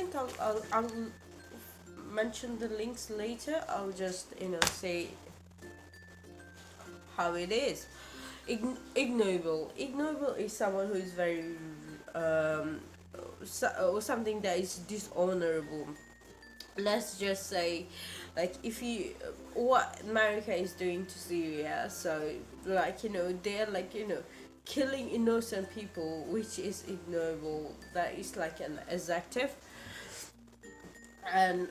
think I'll mention the links later. I'll just say how it is. Ignoble is someone who is very or something that is dishonorable. Let's just say, like, if you what America is doing to Syria, so like they're like killing innocent people, which is ignoble. That is like an adjective. And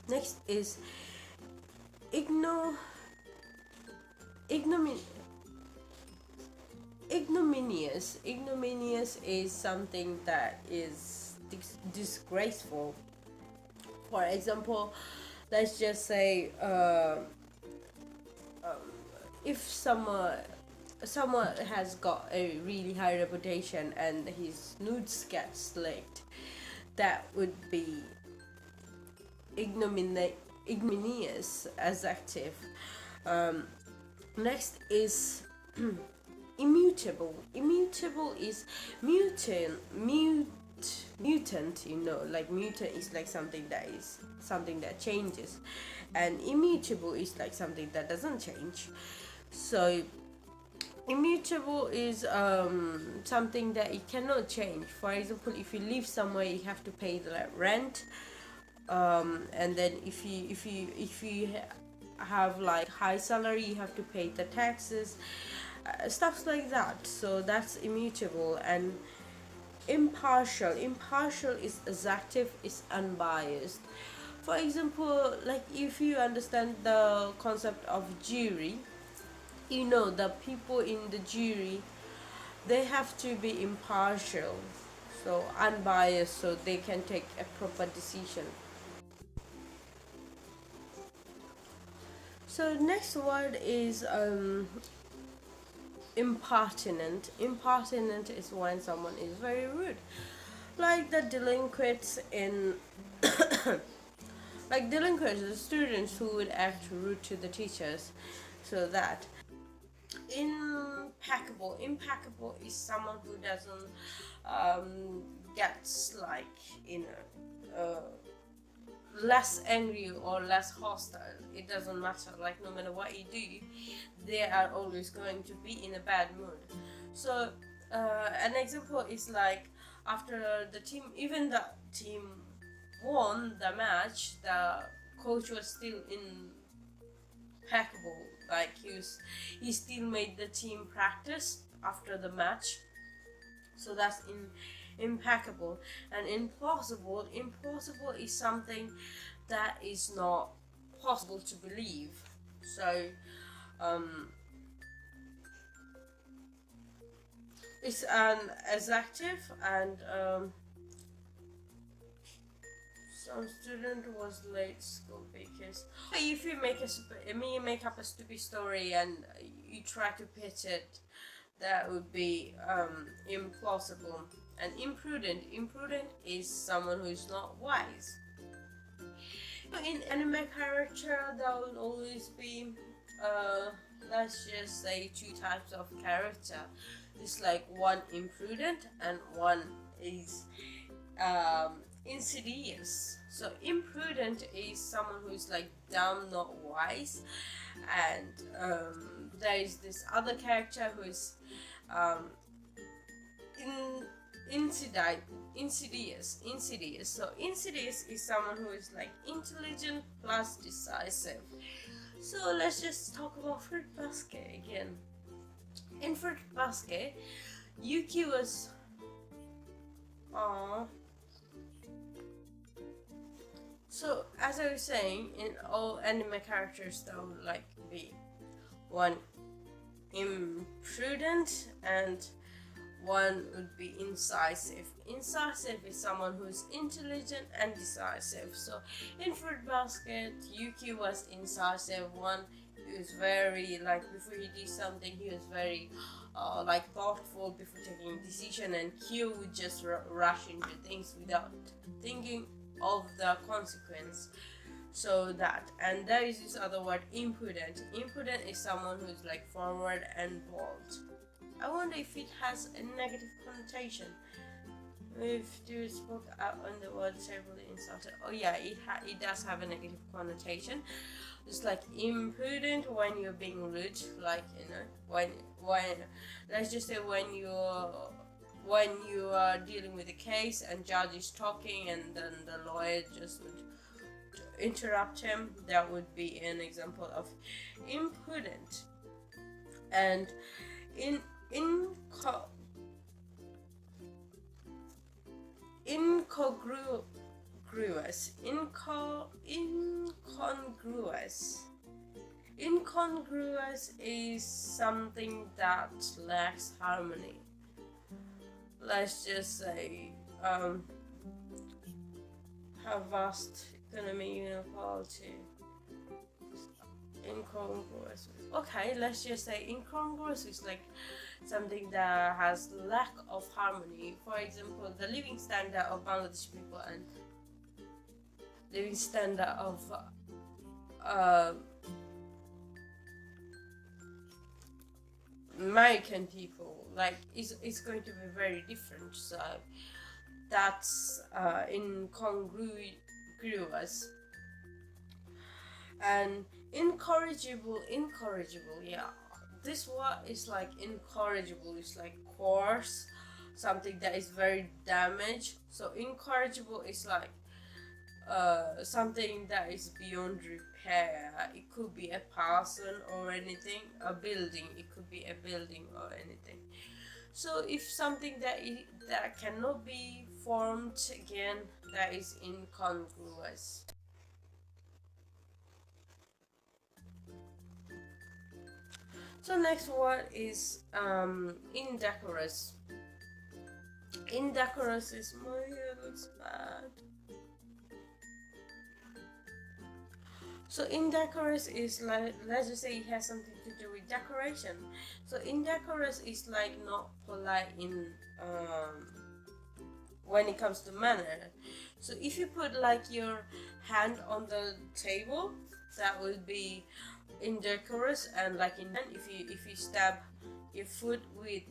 next is igno ignomin ignominious is something that is disgraceful. For example, let's just say if someone has got a really high reputation and his nudes gets leaked, that would be ignominious adjective. Next is immutable. Immutable is mutant. Like mutant is like something that changes, and immutable is like something that doesn't change. So immutable is something that it cannot change. For example, if you live somewhere, you have to pay the rent, and then if you have like high salary, you have to pay the taxes, stuff like that. So that's immutable. And impartial is adjective, is unbiased. For example, like if you understand the concept of jury, the people in the jury, they have to be impartial, so unbiased, so they can take a proper decision. So next word is impertinent. Impertinent is when someone is very rude, like the delinquents in like delinquents, the students who would act rude to the teachers. So that impeccable is someone who doesn't gets like less angry or less hostile. It doesn't matter, like no matter what you do, they are always going to be in a bad mood. So an example is like after the team won the match, the coach was still impeccable. Like he still made the team practice after the match. So that's impeccable. And implausible is something that is not possible to believe. So it's an adjective. And some student was late school because if you make up a stupid story and you try to pitch it, that would be implausible. And imprudent is someone who is not wise. In anime character, there will always be let's just say two types of character. It's like one imprudent and one is insidious. So imprudent is someone who is like dumb, not wise. And there is this other character who is insidious. So insidious is someone who is like intelligent plus decisive. So let's just talk about Fruit Basket again. In Fruit Basket, Yuki was so as I was saying, in all anime characters there would like be one imprudent and one would be incisive. Incisive is someone who is intelligent and decisive. So in Fruit Basket, Yuki was incisive. One, he was very like before he did something, he was very like thoughtful before taking a decision, and Kyo would just rush into things without thinking of the consequence. So that, and there is this other word, impudent. Impudent is someone who is like forward and bold. I wonder if it has a negative connotation. If you spoke out on the word terribly insulted, oh yeah, it does have a negative connotation. It's like imprudent when you're being rude, like when let's just say when you are dealing with a case and judge is talking and then the lawyer just would interrupt him. That would be an example of imprudent. And in inco- incongruous incongruous is something that lacks harmony. Let's just say have vast economy inequality. Incongruous. Okay, let's just say incongruous is like something that has lack of harmony. For example, the living standard of Bangladeshi people and living standard of uh, American people, like is going to be very different. So that's incongruous. And incorrigible, yeah, this word is like incorrigible, it's like coarse, something that is very damaged. So incorrigible is like something that is beyond repair. It could be a person or anything, a building, it could be a building or anything. So if something that cannot be formed again, that is incongruous. So next word is indecorous. Indecorous is my hair looks bad. So indecorous is like, let's just say it has something to do with decoration. So indecorous is like not polite in when it comes to manner. So if you put like your hand on the table, that would be indecorous. And like if you stab your foot with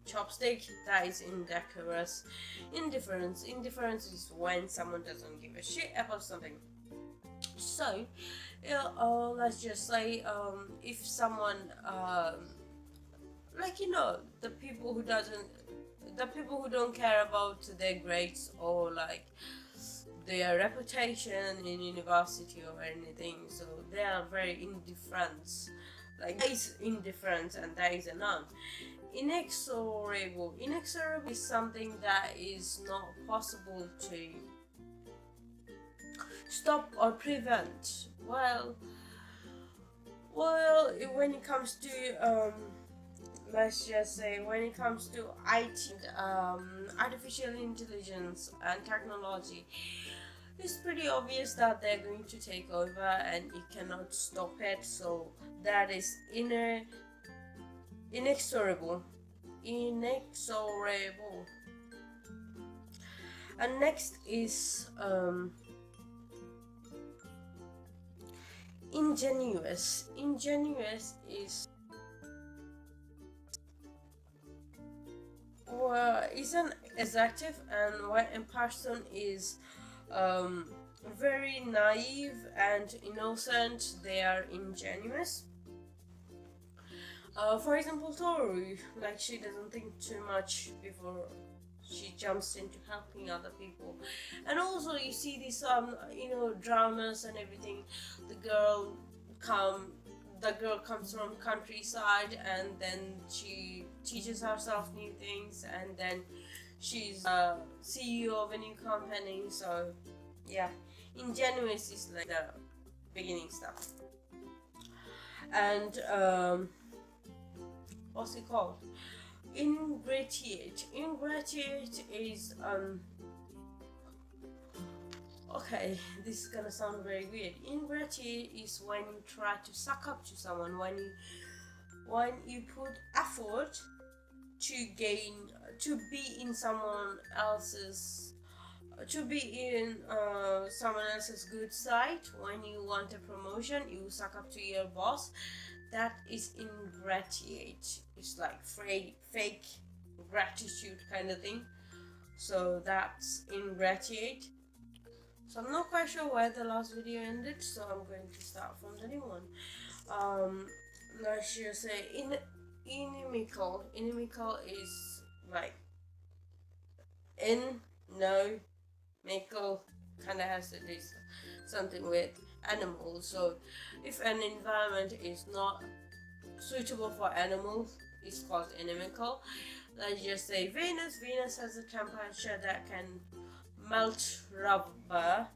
chopstick, that is indecorous. Indifference is when someone doesn't give a shit about something. So let's just say if someone like the people who don't care about their grades or like their reputation in university or anything, so they are very indifferent. Like that is indifference and that is a noun. Inexorable is something that is not possible to stop or prevent. Well, when it comes to let's just say when it comes to IT, artificial intelligence and technology, it's pretty obvious that they're going to take over and you cannot stop it. So that is inexorable. And next is ingenuous. Ingenuous is an adjective, and when a person is very naive and innocent, they are ingenuous. For example, Toru, like she doesn't think too much before she jumps into helping other people. And also you see these dramas and everything. Come the girl comes from countryside and then she teaches herself new things, and then she's CEO of a new company. So yeah, ingenuous is like the beginning stuff. And what's it called? Ingratiate is okay, this is gonna sound very weird. Ingratiate is when you try to suck up to someone, when you put effort to be in someone else's good side. When you want a promotion, you suck up to your boss. That is ingratiate. It's like fake gratitude kind of thing. So that's ingratitude. So I'm not quite sure where the last video ended, so I'm going to start from the new one. Let's just say inimical. Inimical is like in, no, mickle, kind of has to do something with animals. So if an environment is not suitable for animals, it's called inimical. Let's just say Venus. Venus has a temperature that can melt rubber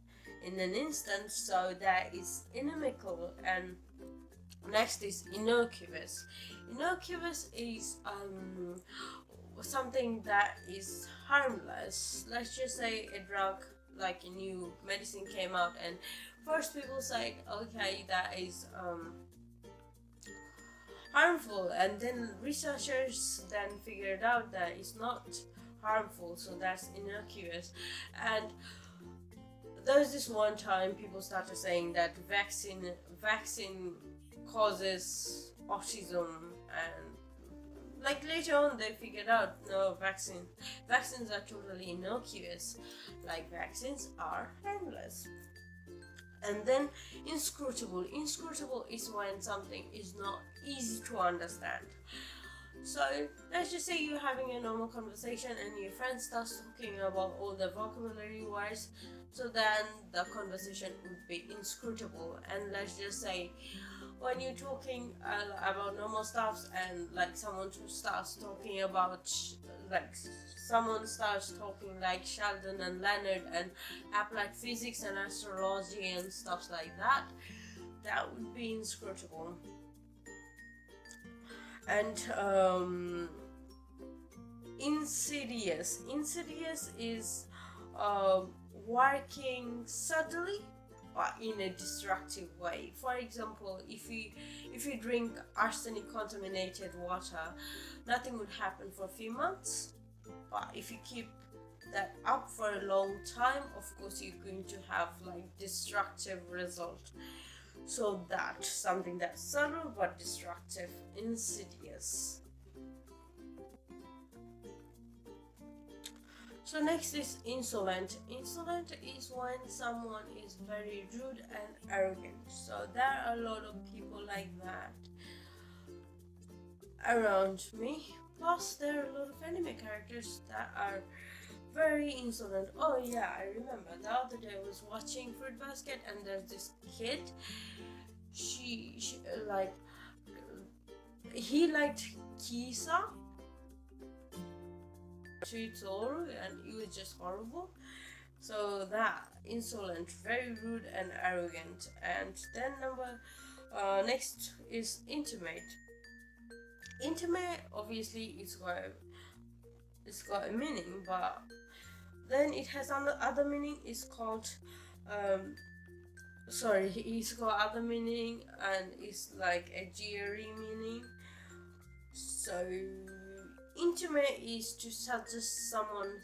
in an instant, so that is inimical. And next is innocuous. Innocuous is something that is harmless. Let's just say a drug, like a new medicine came out, and first people said, okay, that is harmful, and then researchers then figured out that it's not harmful, so that's innocuous. And there's this one time people started saying that vaccine causes autism, and like later on they figured out no, vaccines are totally innocuous, like vaccines are harmless. And then inscrutable. Inscrutable is when something is not easy to understand. So let's just say you're having a normal conversation and your friend starts talking about all the vocabulary words, so then the conversation would be inscrutable. And let's just say when you're talking about normal stuff, and like someone starts talking about like Sheldon and Leonard and applied physics and astrology and stuff like that, that would be inscrutable. And insidious. Insidious is working subtly or in a destructive way. For example, if you drink arsenic contaminated water, nothing would happen for a few months. But if you keep that up for a long time, of course you're going to have like destructive result. So that's something that's subtle but destructive, insidious. So next is insolent. Insolent is when someone is very rude and arrogant. So there are a lot of people like that around me. Plus there are a lot of anime characters that are very insolent. Oh yeah, I remember the other day I was watching Fruit Basket, and there's this kid. She like he liked Kisa to Toru, and it was just horrible. So that insolent, very rude and arrogant. And then next is intimate. Intimate obviously it's got a meaning, but then it has other meaning. It's called it's got other meaning, and it's like a GRE meaning. So intimate is to suggest someone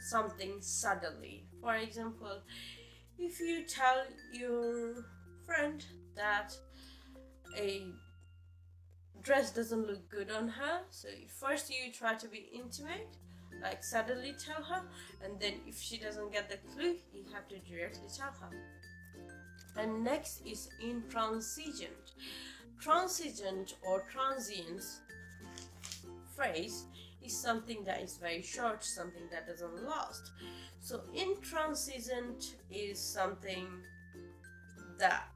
something subtly. For example, if you tell your friend that a dress doesn't look good on her, so first you try to be intimate, like subtly tell her, and then if she doesn't get the clue, you have to directly tell her. And next is intransigent. Transigent or transient phrase is something that is very short, something that doesn't last. So intransigent is something that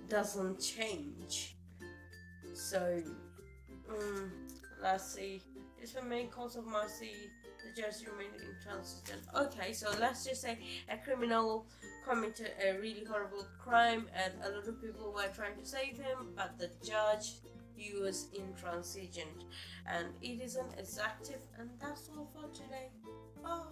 doesn't change. So let's see. Is the main cause of mercy the judge remained intransigent? Okay, so let's just say a criminal committed a really horrible crime, and a lot of people were trying to save him, but the judge, he was intransigent, and it is an exactive. And that's all for today. Bye.